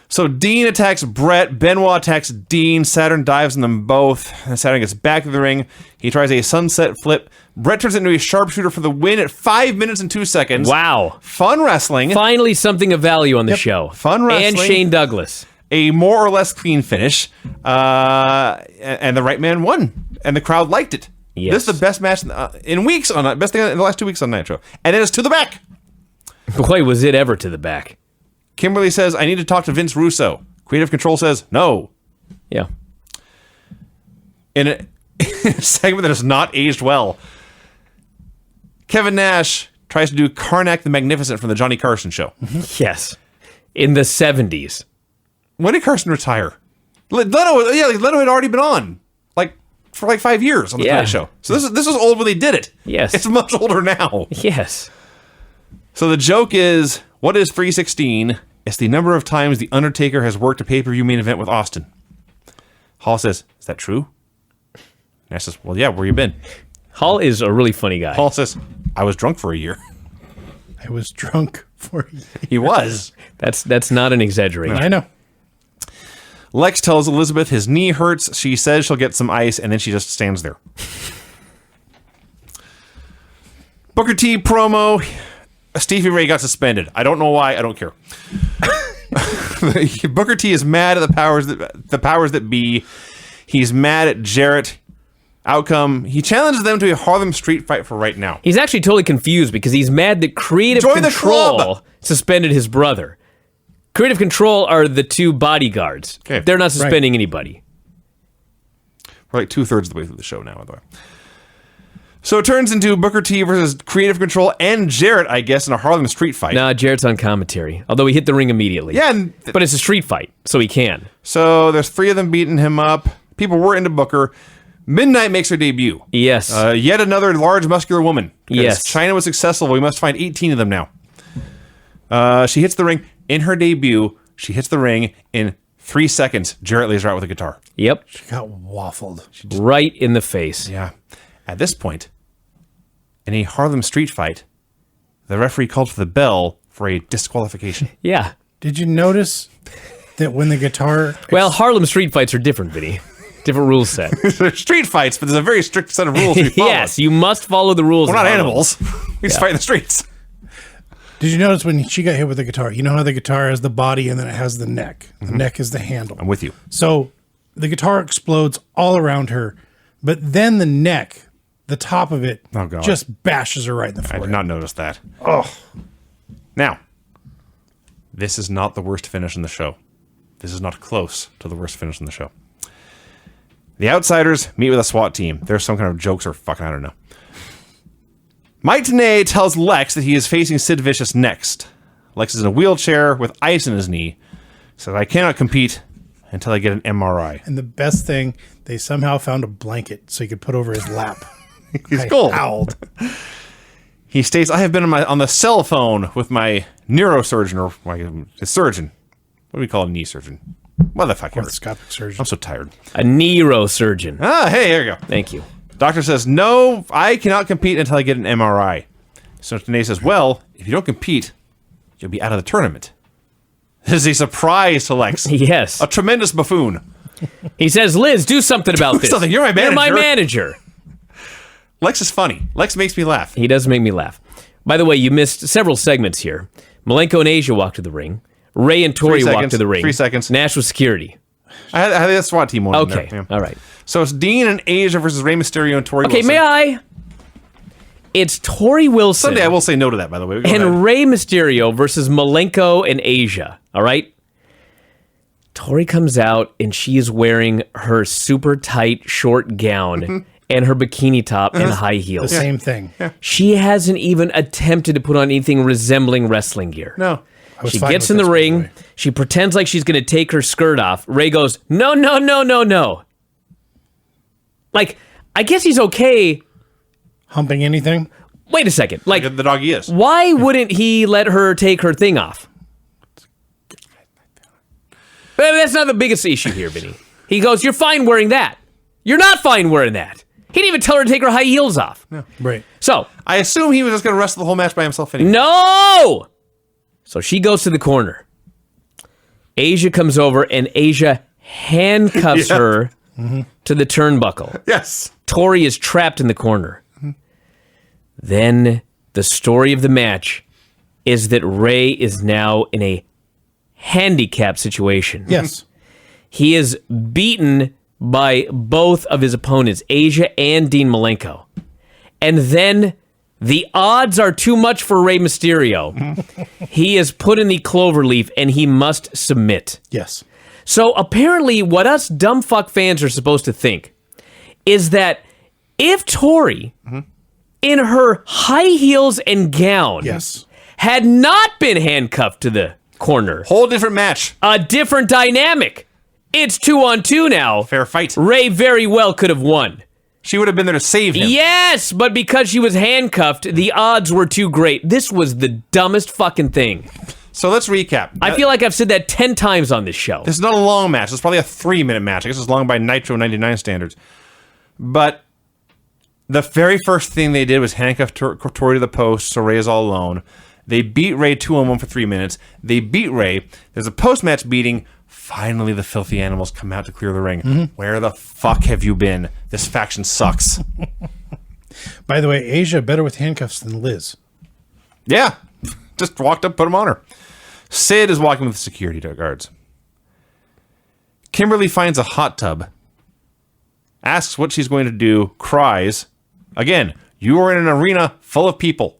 So Dean attacks Bret, Benoit attacks Dean, Saturn dives on them both, and Saturn gets back to the ring. He tries a sunset flip. Bret turns it into a sharpshooter for the win at 5 minutes and 2 seconds. Wow. Fun wrestling. Finally, something of value on the show. Fun wrestling. And Shane Douglas. A more or less clean finish. And the right man won. And the crowd liked it. Yes. This is the best match in weeks on best thing in the last 2 weeks on Nitro. And it is to the back. Boy, was it ever to the back. Kimberly says, I need to talk to Vince Russo. Creative Control says, no. Yeah. In a segment that has not aged well, Kevin Nash tries to do Karnak the Magnificent from the Johnny Carson show. Yes. In the 70s. When did Carson retire? Leno had already been on. For 5 years on the Tonight Show. So this was old when they did it. Yes. It's much older now. Yes. So the joke is, what is 316? It's the number of times The Undertaker has worked a pay-per-view main event with Austin. Hall says, is that true? Nash says, well, yeah, where you been? Hall is a really funny guy. Hall says, I was drunk for a year. I was drunk for a year. He was. That's not an exaggeration. I know. Lex tells Elizabeth his knee hurts. She says she'll get some ice, and then she just stands there. Booker T promo. Stevie Ray got suspended. I don't know why. I don't care. Booker T is mad at the powers that be. He's mad at Jarrett. Outcome, he challenges them to a Harlem street fight for right now. He's actually totally confused because he's mad that Creative Join the Control club. suspended his brother. Creative Control are the two bodyguards. Okay. They're not suspending anybody. We're 2/3 of the way through the show now, by the way. So it turns into Booker T versus Creative Control and Jarrett, I guess, in a Harlem street fight. Nah, Jarrett's on commentary. Although he hit the ring immediately. Yeah, but it's a street fight, so he can. So there's 3 of them beating him up. People were into Booker. Midnight makes her debut. Yes. Yet another large, muscular woman. Yes. China was successful. We must find 18 of them now. She hits the ring. In her debut, she hits the ring in 3 seconds. Jarrett lays her out with a guitar. Yep. She got waffled. Right in the face. Yeah. At this point, in a Harlem street fight, the referee called for the bell for a disqualification. Yeah. Did you notice that when the guitar... Well, Harlem street fights are different, Vinny. Different rule set. There's street fights, but there's a very strict set of rules we follow. Yes, you must follow the rules. We're not of Harlem. animals. We just fight in the streets. Did you notice when she got hit with the guitar? You know how the guitar has the body and then it has the neck. The neck is the handle. I'm with you. So the guitar explodes all around her, but then the neck, the top of it, Oh, God. just bashes her right in the I forehead. did not notice that. Oh, Now, this is not the worst finish in the show. This is not close to the worst finish in the show. The Outsiders meet with a SWAT team. There's some kind of jokes or fucking, I don't know. Mike Tenay tells Lex that he is facing Sid Vicious next. Lex is in a wheelchair with ice in his knee. Says, I cannot compete until I get an MRI. and the best thing, they somehow found a blanket so he could put over his lap. He's I cold. howled. He states, I have been on the cell phone with my neurosurgeon, or my surgeon. What do we call a knee surgeon? Motherfucker. Orthoscopic surgeon. I'm so tired. A neurosurgeon. Hey, here you go. Thank you. Doctor says, no, I cannot compete until I get an MRI. So Tenay says, well, if you don't compete, you'll be out of the tournament. This is a surprise to Lex. Yes. A tremendous buffoon. He says, Liz, do something about this. Something. You're my manager. You're my manager. Lex is funny. Lex makes me laugh. He does make me laugh. By the way, you missed several segments here. Malenko and Asia walked to the ring. Ray and Tori walked to the ring. 3 seconds. Nash was security. I had a SWAT team on Okay. there. Yeah. All right. So it's Dean and Asia versus Rey Mysterio and Tori Okay, Wilson. may I? It's Tori Wilson. Someday I will say no to that, by the way. Go ahead. And Rey Mysterio versus Malenko and Asia. All right? Tori comes out and she is wearing her super tight short gown and her bikini top and high heels. Same thing. She hasn't even attempted to put on anything resembling wrestling gear. No. She gets in the ring. She pretends like she's going to take her skirt off. Ray goes, no, no, no, no, no. Like, I guess he's okay. Humping anything? Wait a second. Like, The doggy is. why wouldn't he let her take her thing off? But that's not the biggest issue here, Vinny. He goes, you're fine wearing that. You're not fine wearing that. He didn't even tell her to take her high heels off. No. Right. So, I assume he was just going to wrestle the whole match by himself anyway. no! So she goes to the corner. Asia comes over and Asia handcuffs her to the turnbuckle. Yes. Tori is trapped in the corner. Then the story of the match is that Ray is now in a handicap situation. Yes. He is beaten by both of his opponents, Asia and Dean Malenko. And then the odds are too much for Rey Mysterio. He is put in the cloverleaf and he must submit. Yes. So apparently what us dumb fuck fans are supposed to think is that if Tori, in her high heels and gown, Yes. had not been handcuffed to the corner, Whole different match. a different dynamic. It's 2-on-2 now. Fair fight. Ray very well could have won. She would have been there to save him. Yes, but because she was handcuffed, the odds were too great. This was the dumbest fucking thing. So let's recap. I feel like I've said that 10 times on this show. This is not a long match. It's probably a 3-minute match. I guess it's long by Nitro 99 standards. But the very first thing they did was handcuff Tori to the post, so Ray is all alone. They beat Ray 2-on-1 for 3 minutes. They beat Ray. There's a post-match beating. Finally, the filthy animals come out to clear the ring. Where the fuck have you been? This faction sucks. By the way, Asia better with handcuffs than Liz. Yeah. Just walked up, put him on her. Sid is walking with security guards. Kimberly finds a hot tub. Asks what she's going to do. Cries. Again, you are in an arena full of people.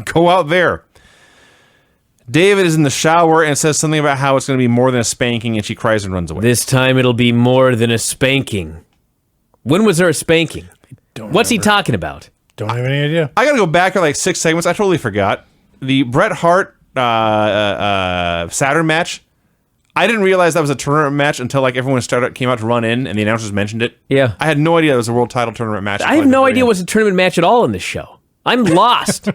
Go out there. David is in the shower and says something about how it's going to be more than a spanking, and she cries and runs away. This time it'll be more than a spanking. When was there a spanking? What's he talking about? Don't have any idea. I got to go back at like 6 segments. I totally forgot. The Bret Hart Saturn match. I didn't realize that was a tournament match until like everyone came out to run in and the announcers mentioned it. Yeah. I had no idea it was a world title tournament match. I have no idea what's a tournament match at all in this show. I'm lost.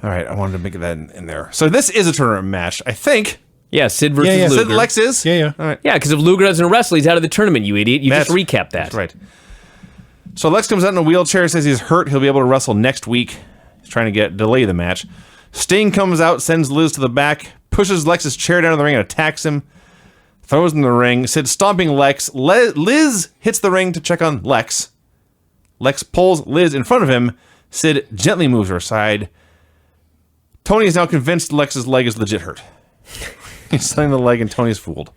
All right, I wanted to make that in there. So this is a tournament match, I think. Yeah, Sid versus Yeah, yeah. Luger. Sid Lex is? Yeah. All right. Yeah, because if Luger doesn't wrestle, he's out of the tournament, you idiot. You just That's- recapped that. That's right. So Lex comes out in a wheelchair, says he's hurt. He'll be able to wrestle next week. He's trying to delay the match. Sting comes out, sends Liz to the back, pushes Lex's chair down in the ring and attacks him. Throws him in the ring. Sid stomping Lex. Liz hits the ring to check on Lex. Lex pulls Liz in front of him. Sid gently moves her aside. Tony is now convinced Lex's leg is legit hurt. He's selling the leg and Tony's fooled.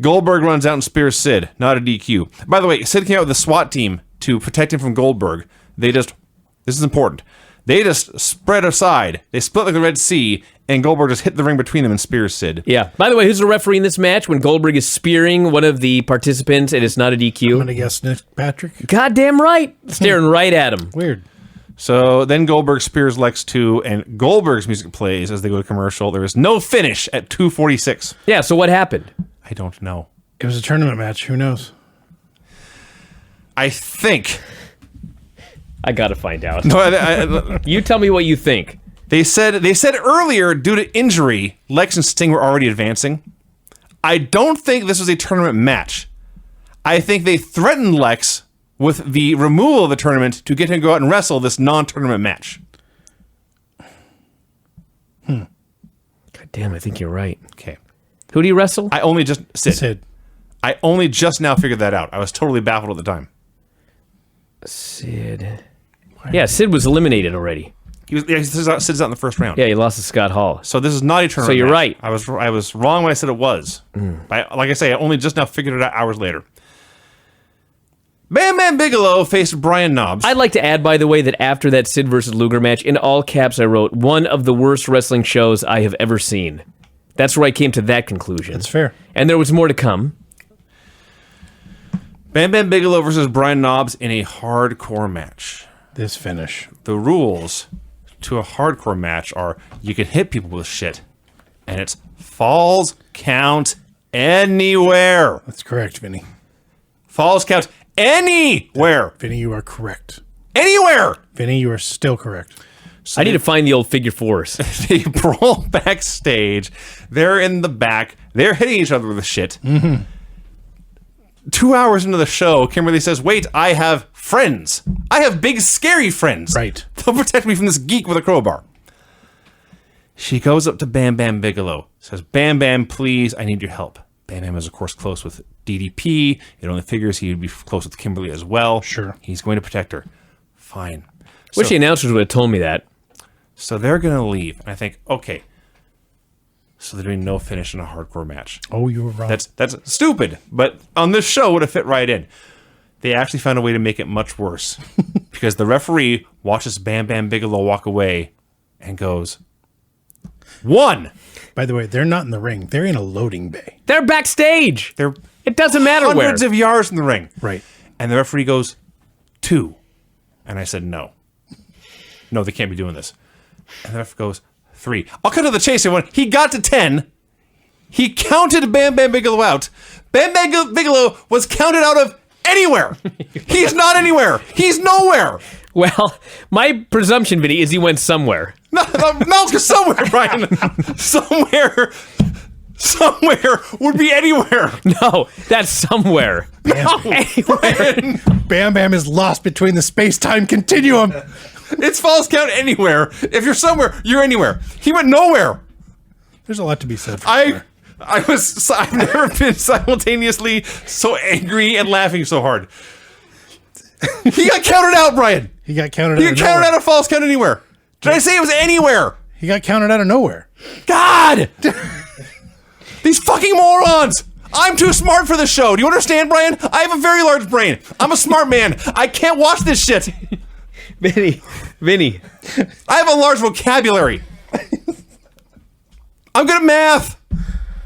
Goldberg runs out and spears Sid. Not a DQ. By the way, Sid came out with a SWAT team to protect him from Goldberg. This is important. They just spread aside. They split like the Red Sea, and Goldberg just hit the ring between them and spears Sid. Yeah. By the way, who's the referee in this match when Goldberg is spearing one of the participants and it's not a I'm DQ? going to guess Nick Patrick. Goddamn right. Staring right at him. Weird. So then Goldberg spears Lex too, and Goldberg's music plays as they go to commercial. There is no finish at 2:46. Yeah, so what happened? I don't know. It was a tournament match. Who knows? I think. I gotta find out. No, You tell me what you think. they said earlier, due to injury, Lex and Sting were already advancing. I don't think this was a tournament match. I think they threatened Lex with the removal of the tournament to get him to go out and wrestle this non-tournament match? God damn, I think you're right. Okay. Who do you wrestle? I only just... Sid. I only just now figured that out. I was totally baffled at the time. Sid. Yeah, Sid was eliminated already. Sid's out in the first round. Yeah, he lost to Scott Hall. So this is not a tournament So you're match. right. I was wrong when I said it was. Like I say, I only just now figured it out hours later. Bam Bam Bigelow faced Brian Knobbs. I'd like to add, by the way, that after that Sid versus Luger match, in all caps, I wrote, one of the worst wrestling shows I have ever seen. That's where I came to that conclusion. That's fair. And there was more to come. Bam Bam Bigelow versus Brian Knobbs in a hardcore match. This finish. The rules to a hardcore match are you can hit people with shit, and it's falls count anywhere. That's correct, Vinny. Falls count anywhere. Vinny, you are correct. Anywhere. Vinny, you are still correct. I need to find the old figure fours. They brawl backstage. They're in the back. They're hitting each other with shit. 2 hours into the show, Kimberly says, wait, I have friends. I have big, scary friends. Right. They'll protect me from this geek with a crowbar. She goes up to Bam Bam Bigelow, says, Bam Bam, please, I need your help. Bam Bam is, of course, close with DDP. It only figures he would be close with Kimberly as well. Sure. He's going to protect her. Fine. Wish the announcers would have told me that. So they're going to leave. And I think, okay. So they're doing no finish in a hardcore match. Oh, you were wrong. That's stupid. But on this show, would have fit right in. They actually found a way to make it much worse. Because the referee watches Bam Bam Bigelow walk away and goes, 1. By the way, they're not in the ring. They're in a loading bay. They're backstage. They're It doesn't matter where. hundreds of yards from the ring. Right. And the referee goes, 2. And I said, no. No, they can't be doing this. And the ref goes, 3. I'll cut to the chase, everyone. He got to 10. He counted Bam Bam Bigelow out. Bam Bam Bigelow was counted out of anywhere. He's not anywhere. He's nowhere. Well, my presumption, Vinny, is he went somewhere. No, somewhere, Brian. Somewhere would be anywhere. No, that's somewhere. No, Brian. Bam Bam is lost between the space-time continuum. It's false count anywhere. If you're somewhere, you're anywhere. He went nowhere. There's a lot to be said for I've that. never been simultaneously so angry and laughing so hard. He got counted out, Brian. He got counted He out got of counted nowhere. out of false count anywhere. Did I say it was anywhere? He got counted out of nowhere. God! These fucking morons! I'm too smart for this show. Do you understand, Brian? I have a very large brain. I'm a smart man. I can't watch this shit. Vinny. I have a large vocabulary. I'm good at math.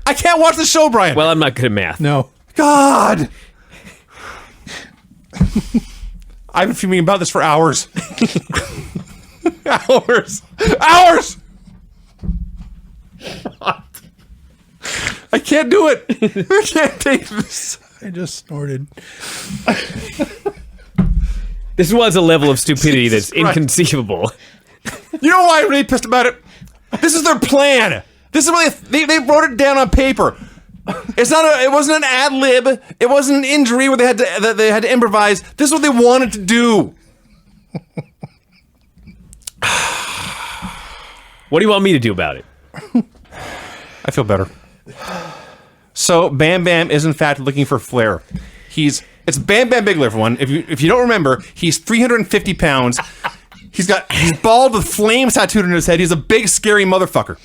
I can't watch this show, Brian. Well, I'm not good at math. No. God! I've been fuming about this for hours. Hours! I can't do it. I can't take this. I just snorted. This was a level of stupidity that's Christ. inconceivable. You know why I'm really pissed about it? This is their plan. This is what they wrote it down on paper. It wasn't an ad lib. It wasn't an injury where they had to improvise. This is what they wanted to do. What do you want me to do about it? I feel better. So Bam Bam is in fact looking for Flair. It's Bam Bam Bigelow, everyone. If you don't remember, he's 350 pounds. He's bald with flames tattooed on his head. He's a big, scary motherfucker.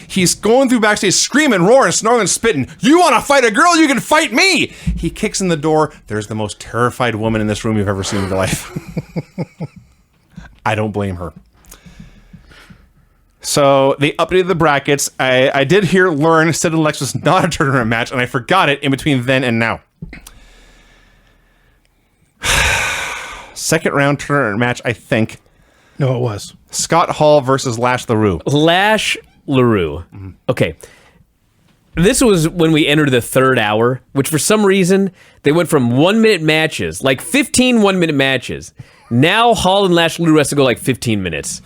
He's going through backstage screaming, roaring, snarling, spitting. You want to fight a girl? You can fight me. He kicks in the door. There's the most terrified woman in this room you've ever seen in your life. I don't blame her. So they updated the brackets. I did learn Sid and Lex was not a tournament match, and I forgot it in between then and now. Second round tournament match, I think. No, it was. Scott Hall versus Lash LaRue. Lash LaRue. Okay. This was when we entered the third hour, which for some reason, they went from 1 minute matches, like 15 1 minute matches. Now Hall and Lash LaRue has to go like 15 minutes.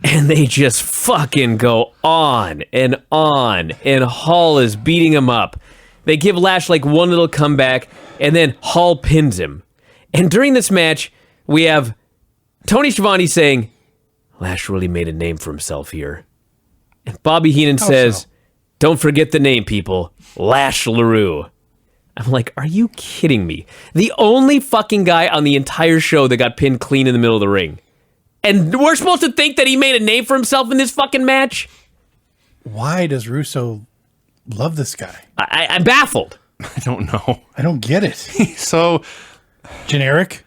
And they just fucking go on, and Hall is beating him up. They give Lash like one little comeback, and then Hall pins him. And during this match, we have Tony Schiavone saying, Lash really made a name for himself here. And Bobby Heenan says, don't forget the name, people. Lash LaRue. I'm like, are you kidding me? The only fucking guy on the entire show that got pinned clean in the middle of the ring. And we're supposed to think that he made a name for himself in this fucking match? Why does Russo love this guy? I'm baffled. I don't know. I don't get it. So Generic?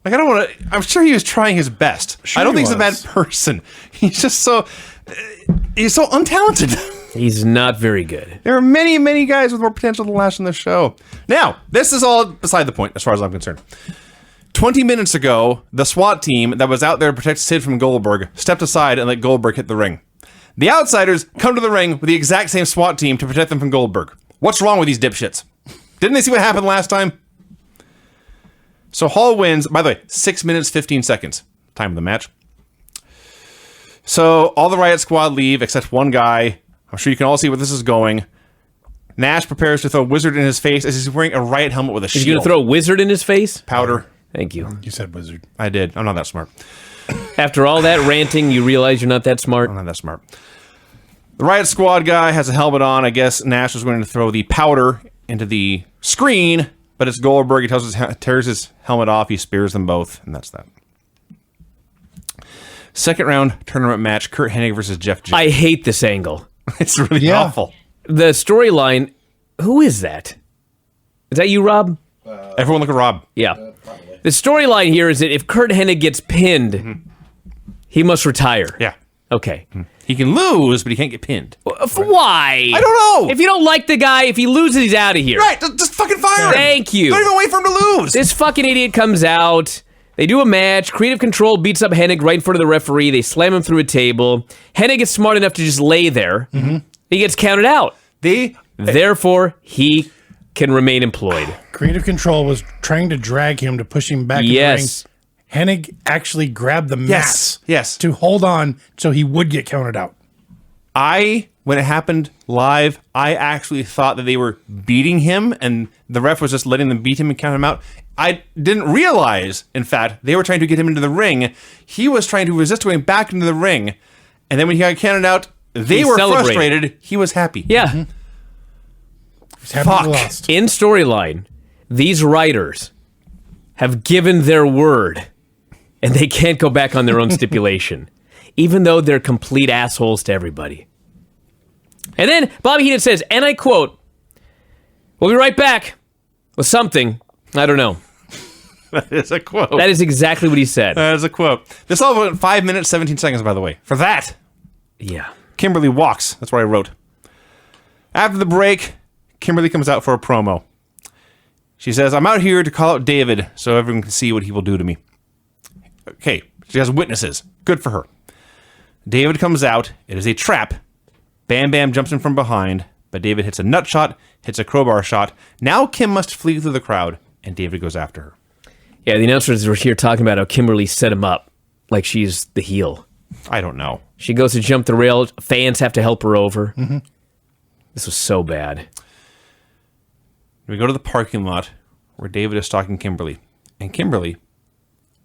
like, I don't want to. I'm sure he was trying his best. Sure I don't he think he's a bad was. person. He's just so. He's so untalented. He's not very good. There are many, many guys with more potential than Lash in this show. Now, this is all beside the point as far as I'm concerned. 20 minutes ago, the SWAT team that was out there to protect Sid from Goldberg stepped aside and let Goldberg hit the ring. The Outsiders come to the ring with the exact same SWAT team to protect them from Goldberg. What's wrong with these dipshits? Didn't they see what happened last time? So Hall wins, by the way, 6 minutes, 15 seconds. Time of the match. So all the Riot Squad leave except one guy. I'm sure you can all see where this is going. Nash prepares to throw a wizard in his face as he's wearing a riot helmet with a shield. He's going to throw a wizard in his face? Powder. Thank you. You said wizard. I did. I'm not that smart. After all that ranting, you realize you're not that smart? I'm not that smart. The Riot Squad guy has a helmet on. I guess Nash was going to throw the powder into the screen, but it's Goldberg. He tears his helmet off. He spears them both, and that's that. Second round tournament match, Curt Hennig versus Jeff Jarrett. I hate this angle. It's really Yeah. awful. The storyline, who is that? Is that you, Rob? Everyone look at Rob. Yeah. The storyline here is that if Curt Hennig gets pinned, he must retire. Yeah. Okay. He can lose, but he can't get pinned. Why? I don't know. If you don't like the guy, if he loses, he's out of here. Right, just fucking fire him. Thank you. Don't even wait for him to lose. This fucking idiot comes out. They do a match. Creative Control beats up Hennig right in front of the referee. They slam him through a table. Hennig is smart enough to just lay there. He gets counted out. Therefore, he can remain employed. Creative Control was trying to drag him to push him back in the ring. Hennig actually grabbed the mat Yes. to hold on so he would get counted out. When it happened live, I actually thought that they were beating him and the ref was just letting them beat him and count him out. I didn't realize, in fact, they were trying to get him into the ring. He was trying to resist going back into the ring. And then when he got counted out, they were frustrated. He was happy. Yeah. He's happy Fuck. he lost. In storyline, these writers have given their word and they can't go back on their own stipulation, even though they're complete assholes to everybody. And then Bobby Heenan says, and I quote, "We'll be right back with something. I don't know." That is a quote. That is exactly what he said. That is a quote. This all went 5 minutes, 17 seconds, by the way. For that, Yeah. Kimberly walks. That's what I wrote. After the break, Kimberly comes out for a promo. She says, "I'm out here to call out David so everyone can see what he will do to me." Okay, she has witnesses. Good for her. David comes out. It is a trap. Bam Bam jumps in from behind, but David hits a nut shot, hits a crowbar shot. Now Kim must flee through the crowd, and David goes after her. Yeah, the announcers were here talking about how Kimberly set him up like she's the heel. I don't know. She goes to jump the rail. Fans have to help her over. This was so bad. We go to the parking lot where David is stalking Kimberly, and Kimberly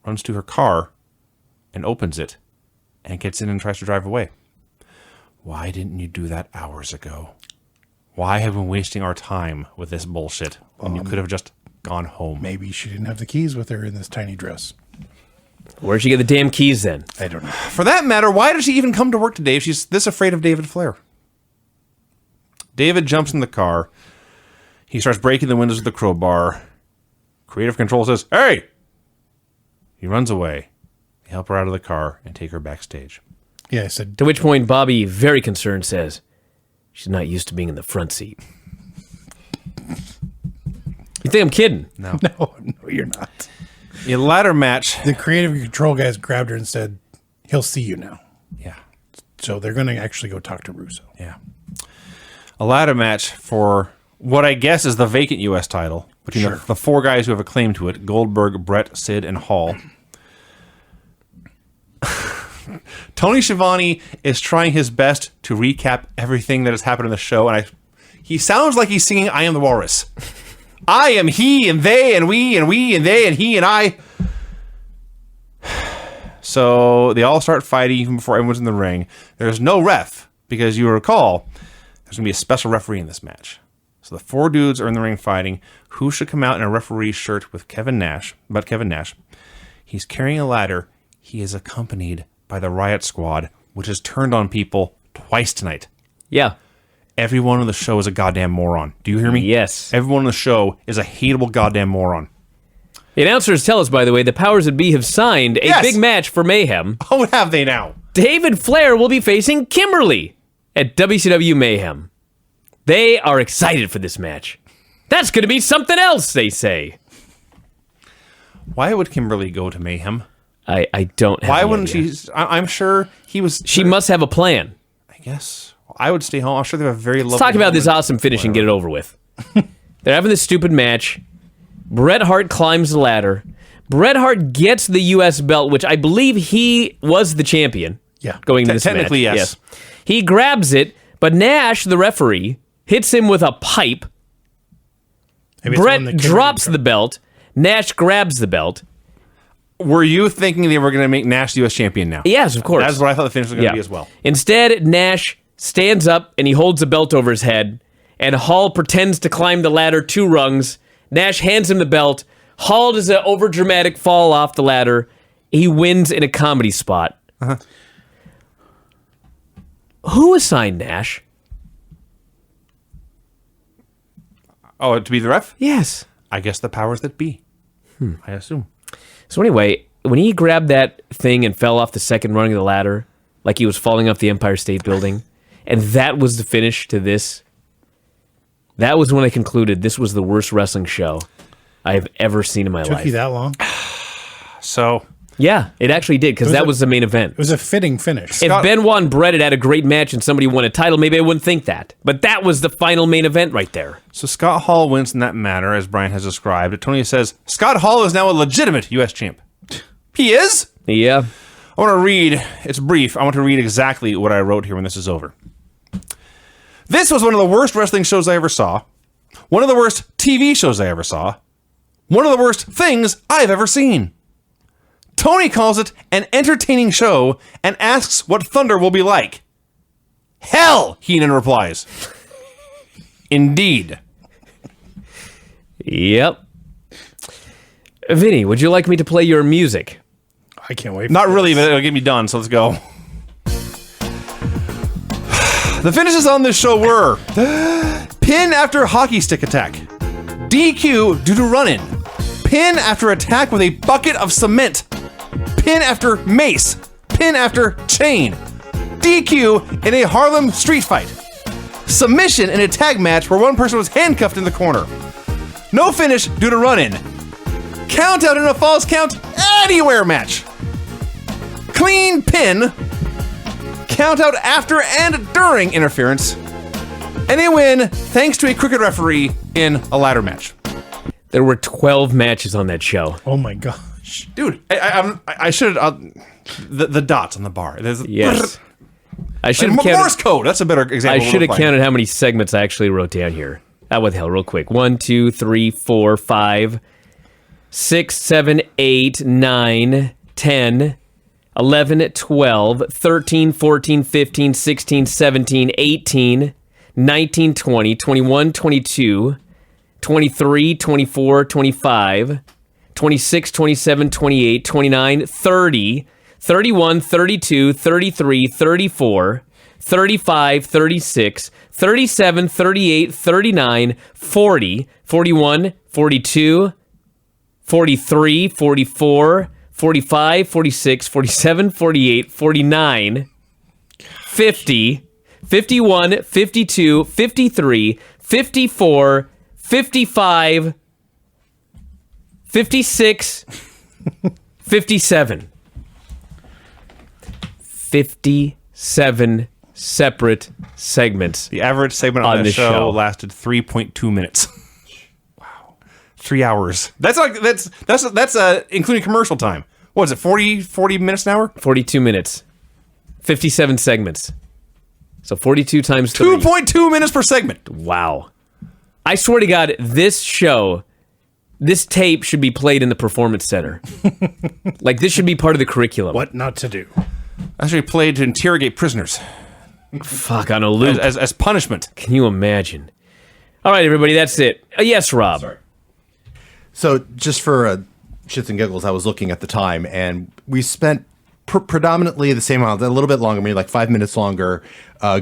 runs to her car and opens it and gets in and tries to drive away. Why didn't you do that hours ago? Why have we been wasting our time with this bullshit when you could have just gone home? Maybe she didn't have the keys with her in this tiny dress. Where'd she get the damn keys then? I don't know. For that matter, why does she even come to work today if she's this afraid of David Flair? David jumps in the car. He starts breaking the windows with the crowbar. Creative Control says, "Hey!" He runs away. They help her out of the car and take her backstage. Yeah, I said, To which point Bobby, very concerned, says, "She's not used to being in the front seat." You think I'm kidding? No. no, you're not. A ladder match. The Creative Control guys grabbed her and said, "He'll see you now." Yeah. So they're going to actually go talk to Russo. Yeah. A ladder match for what I guess is the vacant U.S. title between the four guys who have a claim to it: Goldberg, Bret, Sid, and Hall. Tony Schiavone is trying his best to recap everything that has happened in the show, and he sounds like he's singing "I Am the Walrus." I am he and they and we and they and he and I. So they all start fighting even before everyone's in the ring. There's no ref because you recall there's going to be a special referee in this match. So the 4 dudes are in the ring fighting. Who should come out in a referee shirt with Kevin Nash? He's carrying a ladder. He is accompanied by the Riot Squad, which has turned on people twice tonight. Yeah. Everyone on the show is a goddamn moron. Do you hear me? Yes. Everyone on the show is a hateable goddamn moron. The announcers tell us, by the way, the powers that be have signed a big match for Mayhem. Oh, have they now? David Flair will be facing Kimberly at WCW Mayhem. They are excited for this match. That's going to be something else, they say. Why would Kimberly go to Mayhem? I don't have Why any wouldn't idea. she? I'm sure he was... She must have a plan. I guess. I would stay home. I'm sure they have a very lovely... Let's talk about this awesome finish and get it over with. They're having this stupid match. Bret Hart climbs the ladder. Bret Hart gets the U.S. belt, which I believe he was the champion. Yeah. Going to this Technically, match. yes. He grabs it, but Nash, the referee, hits him with a pipe. Maybe it's one that Bret Kimberly drops dropped. the belt. Nash grabs the belt. Were you thinking they were going to make Nash the U.S. champion now? Yes, of course. That's what I thought the finish was going to be as well. Instead, Nash stands up and he holds the belt over his head, and Hall pretends to climb the ladder 2 rungs. Nash hands him the belt. Hall does an overdramatic fall off the ladder. He wins in a comedy spot. Uh-huh. Who assigned Nash? Oh, to be the ref? Yes. I guess the powers that be. I assume. So anyway, when he grabbed that thing and fell off the second rung of the ladder, like he was falling off the Empire State Building, and that was the finish to this, that was when I concluded this was the worst wrestling show I have ever seen in my Took life. you that long? So, Yeah, it actually did, because that was the main event. It was a fitting finish. If Benoit and Bret had a great match and somebody won a title, maybe I wouldn't think that. But that was the final main event right there. so Scott Hall wins in that manner, as Brian has described. Tony says, Scott Hall is now a legitimate U.S. champ. He is? Yeah. I want to read, it's brief, I want to read exactly what I wrote here when this is over. This was one of the worst wrestling shows I ever saw. One of the worst TV shows I ever saw. One of the worst things I've ever seen. Tony calls it an entertaining show and asks what Thunder will be like. Hell, Heenan replies. Indeed. Yep. Vinny, would you like me to play your music? I can't wait. For Not this. really, but it'll get me done, so let's go. The finishes on this show were pin after hockey stick attack, DQ due to run-in, pin after attack with a bucket of cement, pin after mace, pin after chain, DQ in a Harlem street fight, submission in a tag match where one person was handcuffed in the corner, no finish due to run-in, count out in a false count anywhere match, clean pin, count out after and during interference, and a win thanks to a cricket referee in a ladder match. There were 12 matches on that show. Oh my gosh. Dude, I should the dots on the bar. There's, Yes. I should have Morse counted. code. That's a better example. I should have counted how many segments I actually wrote down here. What the hell, real quick. 1, 2, 3, 4, 5, 6, 7, 8, 9, 10, 11, 12, 13, 14, 15, 16, 17, 18, 19, 20, 21, 22, 23, 24, 25, 26, 27, 28, 29, 30, 31, 32, 33, 34, 35, 36, 37, 38, 39, 40, 41, 42, 43, 44, 45, 46, 47, 48, 49, 50, 51, 52, 53, 54, 55, 56, 57. 57 separate segments. The average segment on On the the show show. lasted 3.2 minutes. Wow, 3 hours. That's including commercial time. What is it? 40 minutes an hour? 42 minutes. 57 segments. So 42 times 3. 2.2 minutes per segment. Wow. I swear to God, this tape should be played in the Performance Center. Like, this should be part of the curriculum. What not to do. Actually played to interrogate prisoners. Fuck, on a loop. As punishment. Can you imagine? All right, everybody, that's it. Yes, Rob. Sorry. So, just for shits and giggles, I was looking at the time, and we spent predominantly the same amount, a little bit longer, maybe like 5 minutes longer,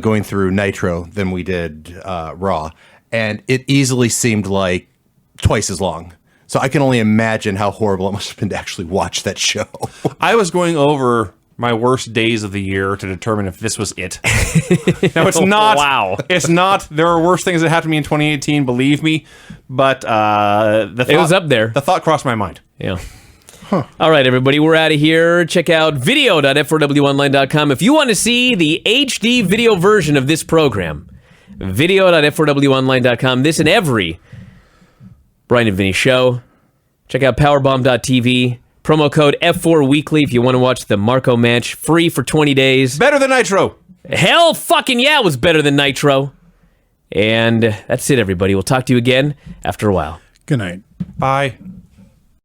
going through Nitro than we did Raw. And it easily seemed like twice as long. So I can only imagine how horrible it must have been to actually watch that show. I was going over my worst days of the year to determine if this was it. Now, it's not. Wow. It's not. There are worse things that happened to me in 2018, believe me. But it was up there. The thought crossed my mind. Yeah. Huh. All right, everybody, we're out of here. Check out video.f4wonline.com if you want to see the HD video version of this program. Video.f4wonline.com. This and every Brian and Vinny show. Check out powerbomb.tv. Promo code F4Weekly if you want to watch the Marco match. Free for 20 days. Better than Nitro. Hell fucking yeah, it was better than Nitro. And that's it, everybody. We'll talk to you again after a while. Good night. Bye.